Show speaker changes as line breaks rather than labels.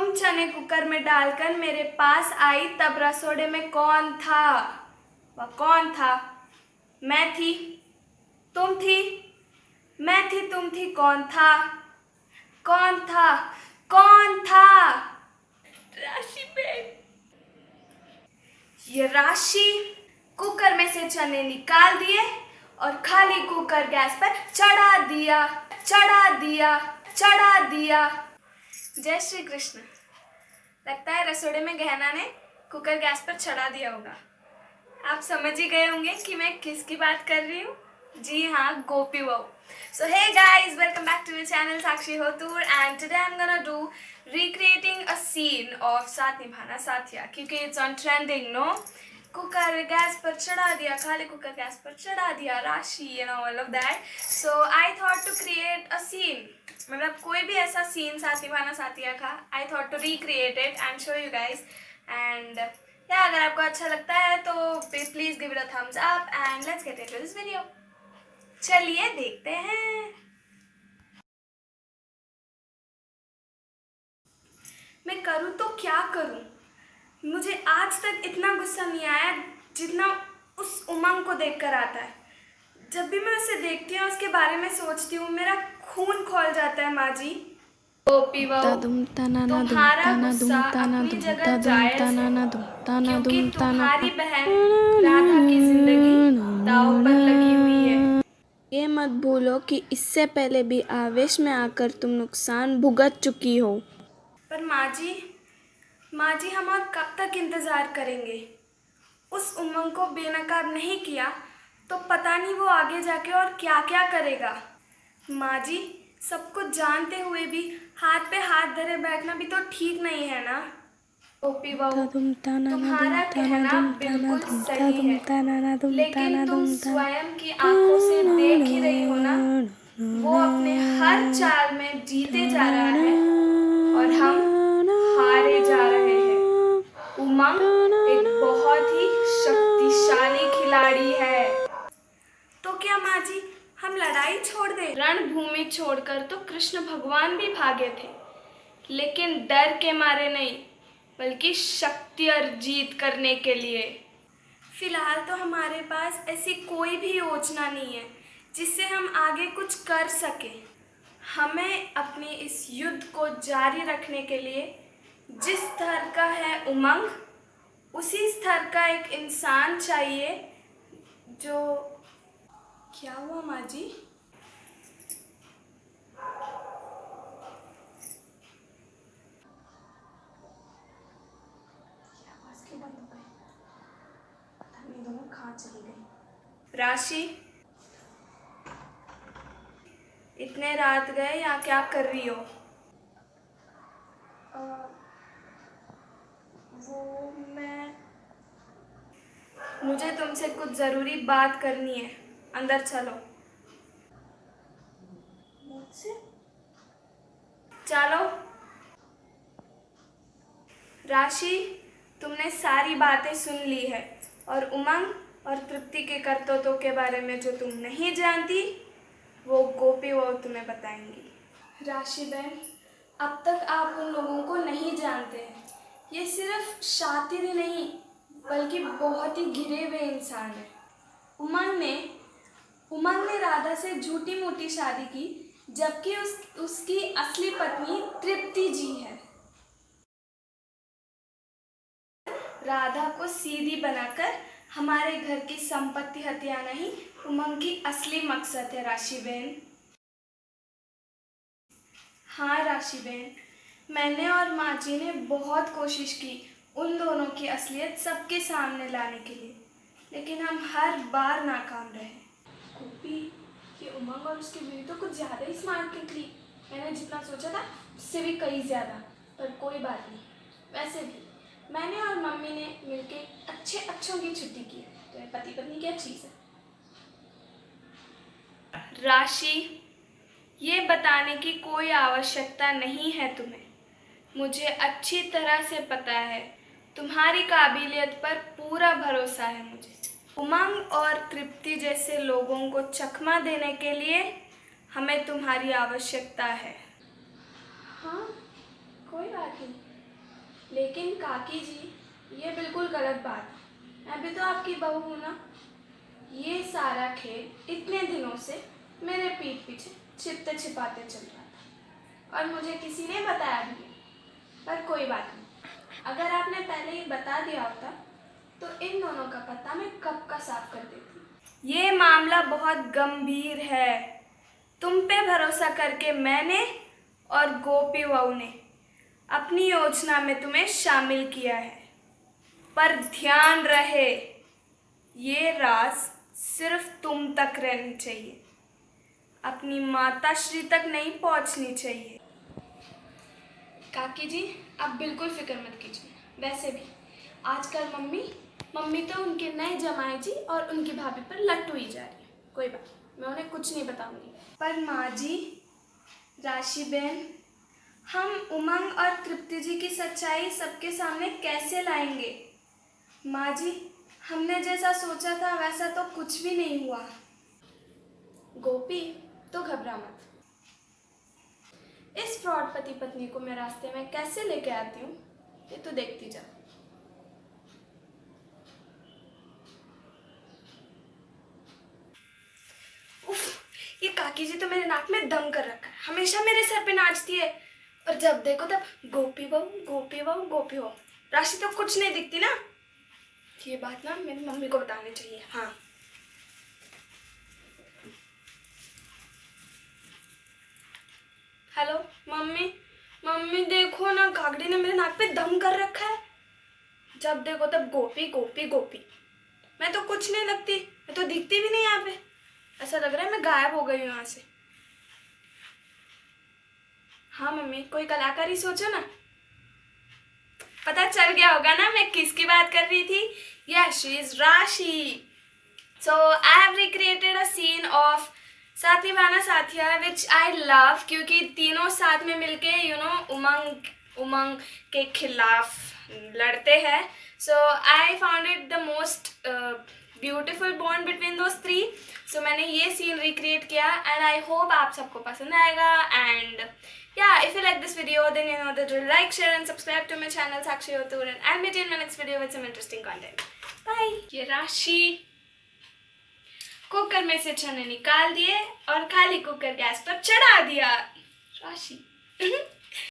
तुम चने कुकर में डालकर मेरे पास आई, तब रसोड़े में कौन था? वह कौन था? मैं थी, तुम थी, मैं थी, तुम थी, कौन था? कौन था? कौन था? राशि बेन। ये राशि कुकर में से चने निकाल दिए और खाली कुकर गैस पर चढ़ा दिया, चढ़ा दिया, चढ़ा दिया। जय श्री कृष्ण। लगता है रसोड़े में गहना ने कुकर गैस पर चढ़ा दिया होगा। आप समझ ही गए होंगे कि मैं किसकी बात कर रही हूँ। जी हाँ, गोपी बहू। So hey guys, welcome back to the channel Sakshi Hotur, and today I'm gonna do recreating a scene of साथ निभाना साथिया, क्योंकि it's on trending, no? Cooker gas पर चढ़ा दिया, खाली कुकर गैस पर चढ़ा दिया, राशि and all of that. So I thought to create a scene, मतलब कोई भी ऐसा scene साथ निभाना साथिया का, I thought to recreate it and show you guys. And yeah, अगर आपको अच्छा लगता है तो please give it a thumbs up and let's get into this video. चलिए देखते हैं। मैं करूँ तो क्या करूँ? मुझे आज तक इतना गुस्सा नहीं आया जितना उस उमंग को देखकर आता है। जब भी मैं उसे देखती हूँ, उसके बारे में सोचती हूँ, मेरा खून खौल जाता है। माँ जी, गोपी बहू, तुम्हारा गुस्सा अपनी जगह जायज है, क्योंकि तुम्हारी बहन राधा की जिंदगी दांव पर लगी हुई है। ये मत भूलो कि इससे पहले भी आवेश में आकर तुम नुकसान भुगत चुकी हो। पर माँ जी हम और कब तक इंतज़ार करेंगे? उस उमंग को बेनकाब नहीं किया तो पता नहीं वो आगे जाके और क्या क्या करेगा। माँ जी, सब कुछ जानते हुए भी हाथ पे हाथ धरे बैठना भी तो ठीक नहीं है ना। गोपी बहू, तुम्हारा कहना बिल्कुल सही है, लेकिन तुम स्वयं की आंखों से देख ही रही हो ना, वो अपने हर चाल में जीते जा रहा है और हम हारे जा रहे हैं। उमंग एक बहुत ही शक्तिशाली खिलाड़ी है। तो क्या माँ जी हम लड़ाई छोड़ दें? रणभूमि छोड़कर तो कृष्ण भगवान भी भागे थे, लेकिन डर के मारे नहीं, बल्कि शक्ति अर्जित करने के लिए। फिलहाल तो हमारे पास ऐसी कोई भी योजना नहीं है जिससे हम आगे कुछ कर सके। हमें अपने इस युद्ध को जारी रखने के लिए जिस स्तर का है उमंग, उसी स्तर का एक इंसान चाहिए जो... क्या हुआ माँ जी? दोनों कहाँ चली गई? राशि, इतने रात गए, यहाँ क्या कर रही हो? वो मुझे तुमसे कुछ ज़रूरी बात करनी है, अंदर चलो। मुझसे? चलो। राशि, तुमने सारी बातें सुन ली है और उमंग और तृप्ति के कर्तव्यों के बारे में जो तुम नहीं जानती, वो गोपी वो तुम्हें बताएंगी। राशि बहन, अब तक आप उन लोगों को नहीं जानते हैं। ये सिर्फ शातिर ही नहीं, बल्कि बहुत ही घिरे हुए इंसान है। उमंग ने राधा से झूठी मूठी शादी की, जबकि उसकी असली पत्नी तृप्ति जी है। राधा को सीधी बनाकर हमारे घर की संपत्ति हथियाना ही उमंग की असली मकसद है। राशि बहन, हाँ राशि बहन, मैंने और माँ जी ने बहुत कोशिश की उन दोनों की असलियत सबके सामने लाने के लिए, लेकिन हम हर बार नाकाम रहे। गोपी, ये उमंग और उसकी बीवी तो कुछ ज़्यादा ही स्मार्ट निकली। मैंने जितना सोचा था उससे भी कई ज़्यादा। पर कोई बात नहीं, वैसे भी मैंने और मम्मी ने मिलके अच्छों की छुट्टी की, तो ये पति पत्नी की चीज़ है। राशि, ये बताने की कोई आवश्यकता नहीं है तुम्हें। मुझे अच्छी तरह से पता है, तुम्हारी काबिलियत पर पूरा भरोसा है मुझे। उमंग और तृप्ति जैसे लोगों को चकमा देने के लिए हमें तुम्हारी आवश्यकता है। हाँ, कोई बात नहीं, लेकिन काकी जी, ये बिल्कुल गलत बात है। मैं भी तो आपकी बहू हूँ ना। ये सारा खेल इतने दिनों से मेरे पीठ पीछे छिपते छिपाते चल रहा था और मुझे किसी ने बताया भी नहीं। पर कोई बात नहीं, अगर आपने पहले ही बता दिया होता तो इन दोनों का पता मैं कब का साफ कर देती। ये मामला बहुत गंभीर है। तुम पे भरोसा करके मैंने और गोपी बहू ने अपनी योजना में तुम्हें शामिल किया है। पर ध्यान रहे, ये राज सिर्फ तुम तक रहनी चाहिए, अपनी माता श्री तक नहीं पहुंचनी चाहिए। काकी जी, आप बिल्कुल फिक्र मत कीजिए। वैसे भी आजकल मम्मी तो उनके नए जमाई जी और उनकी भाभी पर लट्टू ही जा रही है। कोई बात, मैं उन्हें कुछ नहीं बताऊंगी। पर माँ जी, राशि बहन, हम उमंग और तृप्ति जी की सच्चाई सबके सामने कैसे लाएंगे? माँ जी, हमने जैसा सोचा था वैसा तो कुछ भी नहीं हुआ। गोपी, तो घबरा मत। इस फ्रॉड पति पत्नी को मैं रास्ते में कैसे लेके आती हूँ, ये तो देखती जा। उफ, ये काकी जी तो मेरे नाक में दम कर रखा है। हमेशा मेरे सर पे नाचती है और जब देखो तब गोपी बहू गोपी बहू गोपी बहू। राशि तो कुछ नहीं दिखती ना। ये बात ना मेरी मम्मी को बतानी चाहिए। हाँ, हेलो मम्मी। मम्मी देखो ना, काकड़ी ने मेरे नाक पे दम कर रखा है। जब देखो तब गोपी गोपी गोपी। मैं तो कुछ नहीं लगती, मैं तो दिखती भी नहीं यहाँ पे। ऐसा लग रहा है मैं गायब हो गई हूँ यहाँ से। हाँ मम्मी, कोई कलाकारी सोचो ना। पता चल गया होगा ना मैं किसकी बात कर रही थी। Yes, she is Rashi. So I have recreated a scene of साथीवाना साथिया which I love, क्योंकि तीनों साथ में मिलके उमंग के खिलाफ लड़ते हैं. So I found it the most beautiful bond between those three. So मैंने ये scene recreate किया and I hope आप सबको पसंद आएगा. And yeah, if you like this video, then you know that to like, share and subscribe to my channel Sakshi Otur, and I'll meet you in my next video with some interesting content. Bye. ये राशि cooker में से चने निकाल दिए और खाली cooker gas पर चढ़ा दिया। राशि